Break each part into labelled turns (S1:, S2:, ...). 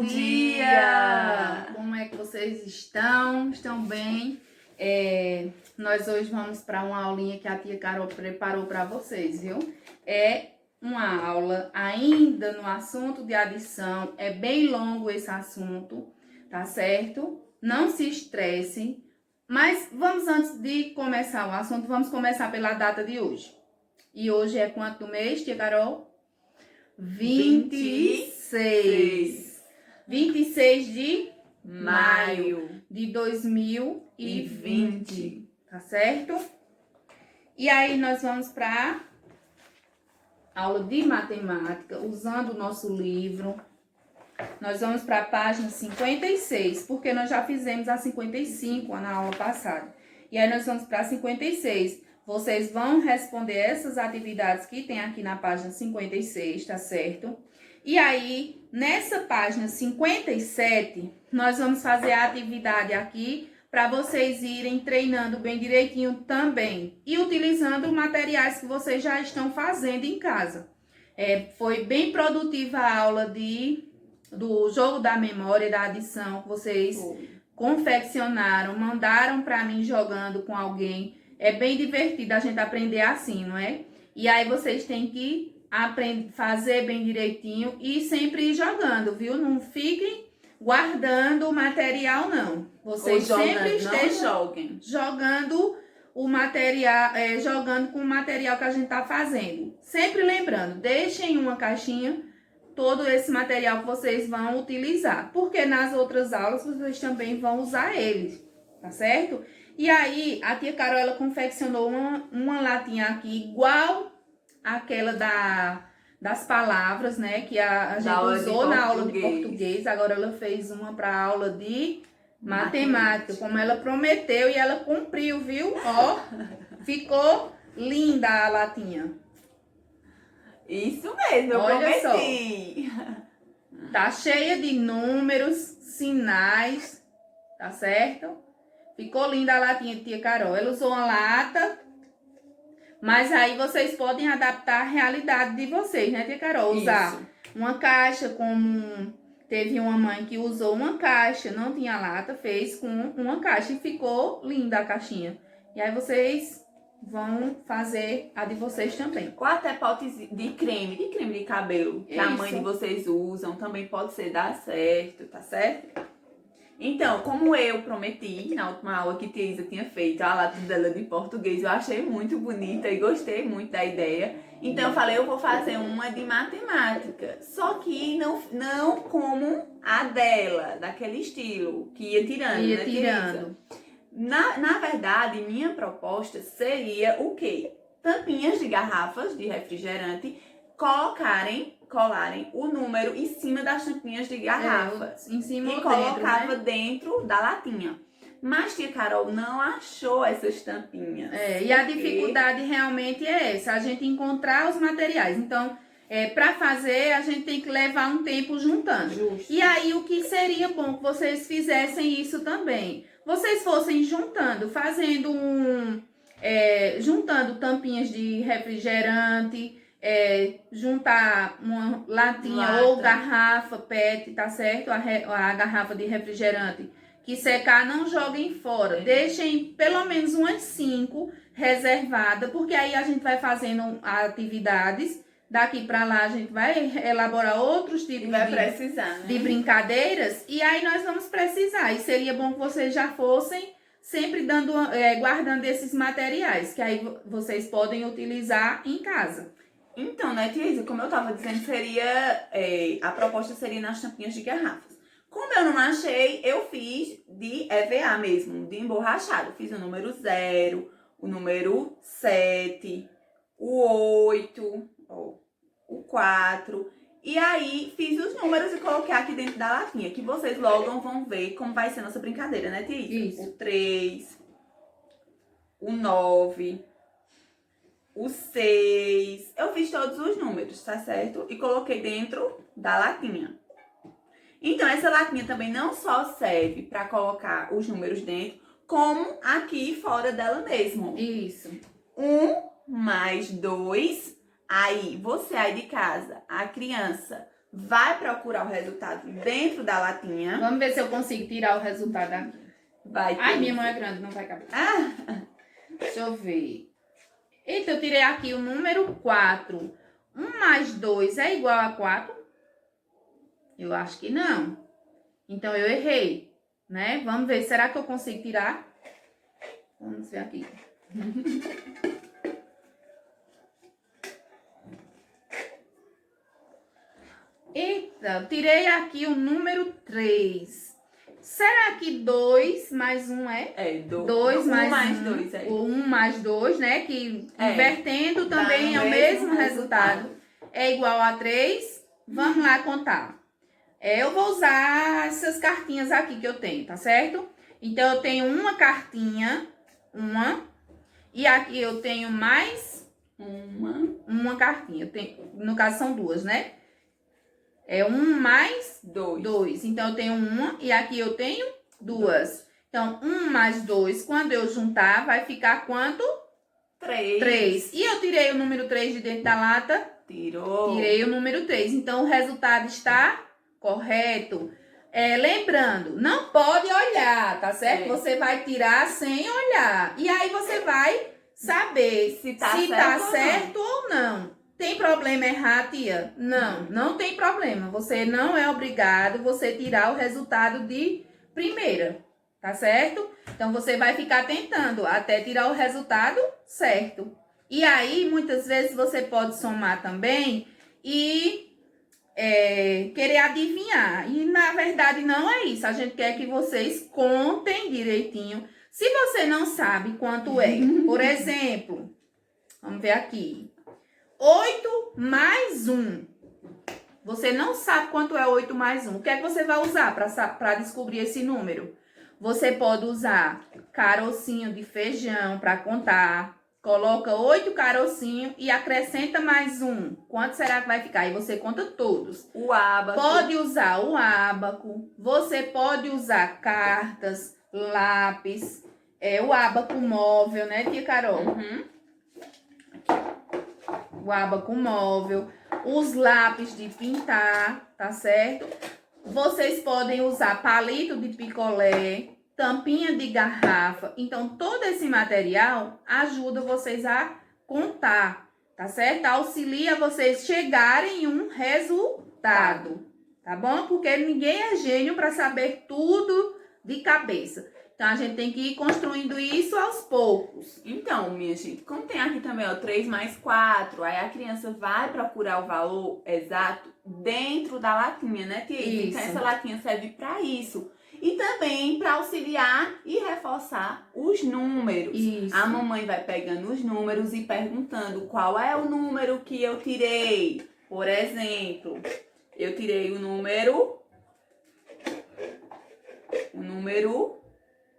S1: Bom dia!
S2: Como é que vocês estão? Estão bem? Nós hoje vamos para uma aulinha que a tia Carol preparou para vocês, viu? É uma aula ainda no assunto de adição. É bem longo esse assunto, tá certo? Não se estressem. Mas vamos, antes de começar o assunto, vamos começar pela data de hoje. E hoje é quanto do mês, tia Carol? 26. 26 de maio de 2020. Tá certo? E aí nós vamos para aula de matemática, usando o nosso livro. Nós vamos para a página 56, porque nós já fizemos a 55 na aula passada. E aí nós vamos para a 56. Vocês vão responder essas atividades que tem aqui na página 56, tá certo? E aí, nessa página 57, nós vamos fazer a atividade aqui para vocês irem treinando bem direitinho também. E utilizando materiais que vocês já estão fazendo em casa. Foi bem produtiva a aula do jogo da memória, da adição, que vocês confeccionaram, mandaram para mim jogando com alguém. É bem divertido a gente aprender assim, não é? E aí vocês têm que fazer bem direitinho e sempre ir jogando, viu? Não fiquem guardando o material, não. Vocês sempre estejam jogando o material, jogando com o material que a gente tá fazendo. Sempre lembrando, deixem em uma caixinha todo esse material que vocês vão utilizar, porque nas outras aulas vocês também vão usar eles, tá certo? E aí, a tia Carol, ela confeccionou uma latinha aqui, igual aquela das palavras, né, que a gente usou na aula de português. Agora ela fez uma para a aula de matemática, como ela prometeu, e ela cumpriu, viu? Ó, ficou linda a latinha.
S1: Isso mesmo, eu prometi.
S2: Só. Tá cheia de números, sinais, tá certo? Ficou linda a latinha de tia Carol. Ela usou uma lata, mas aí vocês podem adaptar a realidade de vocês, né, tia Carol? Usar uma caixa, como teve uma mãe que usou uma caixa, não tinha lata, fez com uma caixa e ficou linda a caixinha. E aí vocês vão fazer a de vocês também.
S1: Ou até potes de creme de cabelo, que a mãe de vocês usam, também pode ser, dar certo, tá certo? Então, como eu prometi na última aula que tia Isa tinha feito a lata dela de português, eu achei muito bonita e gostei muito da ideia. Então eu falei, eu vou fazer uma de matemática, só que não como a dela, daquele estilo, que ia tirando, né, tia Isa? Na verdade, minha proposta seria o quê? Tampinhas de garrafas de refrigerante, colarem o número em cima das tampinhas de garrafa.
S2: Em cima
S1: e colocava dentro da latinha. Mas tia Carol não achou essas tampinhas.
S2: E a dificuldade realmente é essa, a gente encontrar os materiais. Então, para fazer, a gente tem que levar um tempo juntando.
S1: Justo.
S2: E aí, o que seria bom que vocês fizessem isso também? Vocês fossem juntando, fazendo juntando tampinhas de refrigerante, juntar uma latinha ou garrafa PET, tá certo? A garrafa de refrigerante que secar, não joguem fora. Deixem pelo menos umas 5 reservadas, porque aí a gente vai fazendo atividades. Daqui para lá a gente vai elaborar outros tipos de brincadeiras, e aí nós vamos precisar. E seria bom que vocês já fossem sempre guardando esses materiais, que aí vocês podem utilizar em casa.
S1: Então, né, tia Isa, como eu tava dizendo, a proposta seria nas tampinhas de garrafas. Como eu não achei, eu fiz de EVA mesmo, de emborrachado. Fiz o número 0, o número 7, o 8, o 4. E aí, fiz os números e coloquei aqui dentro da latinha, que vocês logo vão ver como vai ser a nossa brincadeira, né, tia Isa?
S2: Isso.
S1: O 3, o 9... o 6, eu fiz todos os números, tá certo? E coloquei dentro da latinha. Então, essa latinha também não só serve para colocar os números dentro, como aqui fora dela mesmo.
S2: Isso.
S1: 1 mais 2, aí você aí de casa, a criança, vai procurar o resultado dentro da latinha.
S2: Vamos ver se eu consigo tirar o resultado aqui.
S1: Vai ter.
S2: Ai, minha mão é grande, não vai caber.
S1: Ah,
S2: Deixa eu ver. Eita, eu tirei aqui o número 4. 1 mais 2 é igual a 4? Eu acho que não. Então, eu errei, né? Vamos ver, será que eu consigo tirar? Vamos ver aqui. Eita, eu tirei aqui o número 3. Será que 2 mais 1 é?
S1: é,
S2: 2 mais 1.
S1: 2, é.
S2: Ou 1 mais 2, né? Que
S1: É.
S2: invertendo também é o mesmo resultado. É igual a 3. Vamos lá contar. Eu vou usar essas cartinhas aqui que eu tenho, tá certo? Então, eu tenho uma cartinha, uma. E aqui eu tenho mais uma cartinha. Eu tenho, no caso, são duas, né? É 1 mais 2. Então, eu tenho uma e aqui eu tenho duas. Então, 1 mais 2, quando eu juntar, vai ficar quanto? 3. E eu tirei o número 3 de dentro da lata?
S1: Tirou.
S2: Tirei o número 3. Então, o resultado está correto. Lembrando, não pode olhar, tá certo? Você vai tirar sem olhar. E aí, você vai saber se tá certo ou não. Tem problema errar, tia? Não, não tem problema. Você não é obrigado você tirar o resultado de primeira, tá certo? Então, você vai ficar tentando até tirar o resultado certo. E aí, muitas vezes, você pode somar também e querer adivinhar. E, na verdade, não é isso. A gente quer que vocês contem direitinho. Se você não sabe quanto é, por exemplo, vamos ver aqui. 8 mais 1. Você não sabe quanto é 8 mais 1. O que é que você vai usar para descobrir esse número? Você pode usar carocinho de feijão para contar. Coloca 8 carocinhos e acrescenta mais 1. Quanto será que vai ficar? E você conta todos.
S1: O ábaco.
S2: Pode usar o ábaco. Você pode usar cartas, lápis. O ábaco móvel, né, tia Carol? O ábaco móvel, os lápis de pintar, tá certo? Vocês podem usar palito de picolé, tampinha de garrafa. Então, todo esse material ajuda vocês a contar, tá certo? Auxilia vocês chegarem em um resultado, tá bom? Porque ninguém é gênio para saber tudo de cabeça. Então, a gente tem que ir construindo isso aos poucos.
S1: Então, minha gente, como tem aqui também, ó, 3 mais 4, aí a criança vai procurar o valor exato dentro da latinha, né, tia?
S2: Isso.
S1: Então, essa latinha serve para isso. E também para auxiliar e reforçar os números.
S2: Isso.
S1: A mamãe vai pegando os números e perguntando qual é o número que eu tirei. Por exemplo, eu tirei o número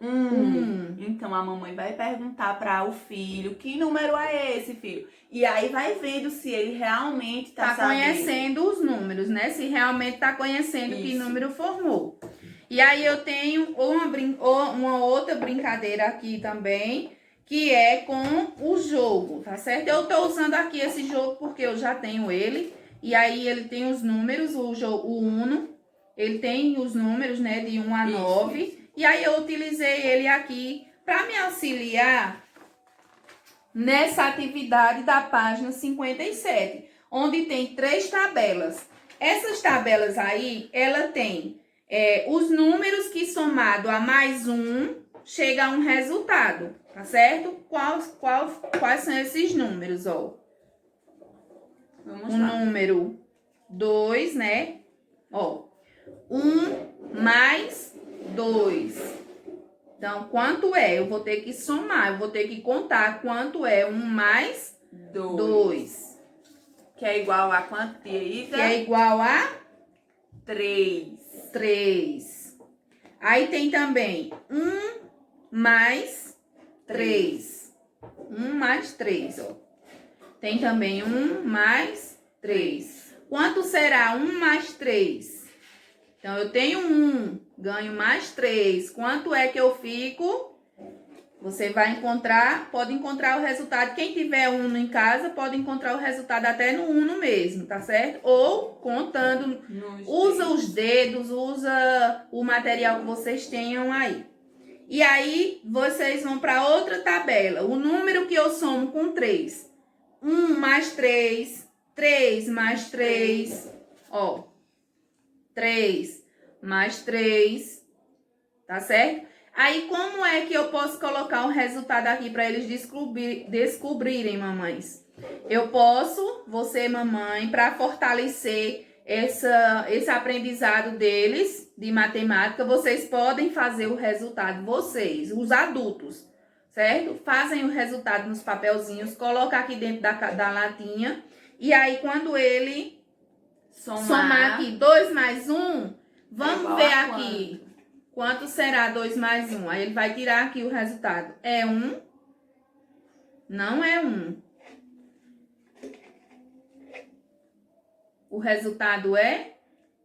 S1: 1. Então, a mamãe vai perguntar para o filho, que número é esse, filho? E aí vai vendo se ele realmente tá
S2: conhecendo os números, né? Se realmente tá conhecendo que número formou. E aí eu tenho uma outra brincadeira aqui também, que é com o jogo, tá certo? Eu tô usando aqui esse jogo porque eu já tenho ele. E aí ele tem os números, o Uno, ele tem os números, né, de 1 a 9. E aí eu utilizei ele aqui para me auxiliar nessa atividade da página 57, onde tem 3 tabelas. Essas tabelas aí, ela tem os números que somado a mais 1 chega a um resultado, tá certo? Quais são esses números, ó?
S1: Vamos
S2: o
S1: lá.
S2: Número 2, né? Ó, 1 mais 2. Então, quanto é? Eu vou ter que somar, eu vou ter que contar quanto é 1 mais 2.
S1: Que é igual a quanto, tia Isa?
S2: Que é igual a
S1: 3.
S2: Aí tem também 1 mais 3. 1 mais 3, ó. Tem também 1 mais 3. Quanto será 1 mais 3? Então, eu tenho 1, ganho mais 3. Quanto é que eu fico? Você vai encontrar, pode encontrar o resultado. Quem tiver Uno em casa, pode encontrar o resultado até no Uno mesmo, tá certo? Ou contando, usa os dedos, usa o material que vocês tenham aí. E aí, vocês vão para outra tabela. O número que eu somo com 3. 1 mais 3, 3 mais 3, ó. 3 mais 3, tá certo? Aí, como é que eu posso colocar o resultado aqui para eles descobrirem, mamães? Eu posso, você, mamãe, para fortalecer esse aprendizado deles de matemática, vocês podem fazer o resultado, vocês, os adultos, certo? Fazem o resultado nos papelzinhos, coloca aqui dentro da latinha, e aí, quando ele somar aqui 2 mais 1, vamos ver aqui. Quanto será 2 mais 1? Aí ele vai tirar aqui o resultado. É 1? Não é 1. O resultado é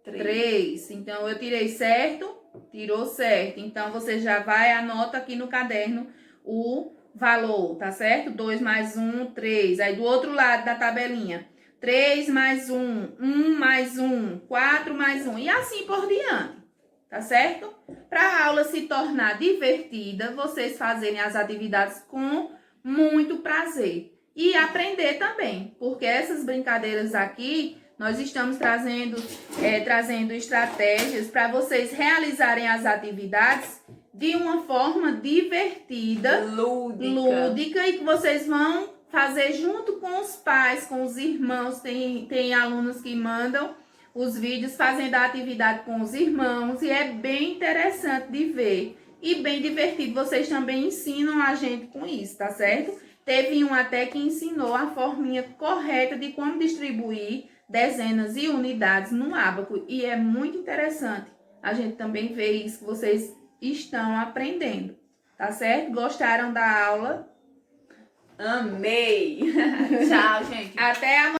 S2: 3. Então, eu tirei certo, tirou certo. Então, você já vai, anota aqui no caderno o valor, tá certo? 2 mais 1, 3. Aí, do outro lado da tabelinha, 3 mais 1, 1 mais 1, 4 mais 1. E assim por diante. Tá certo? Para a aula se tornar divertida, vocês fazerem as atividades com muito prazer. E aprender também, porque essas brincadeiras aqui, nós estamos trazendo estratégias para vocês realizarem as atividades de uma forma divertida, lúdica, e que vocês vão fazer junto com os pais, com os irmãos. Tem alunos que mandam os vídeos fazendo a atividade com os irmãos e é bem interessante de ver e bem divertido. Vocês também ensinam a gente com isso, tá certo? Teve um até que ensinou a forminha correta de como distribuir dezenas e unidades no ábaco e é muito interessante a gente também ver isso que vocês estão aprendendo, tá certo? Gostaram da aula?
S1: Amei! Tchau, gente!
S2: Até amanhã!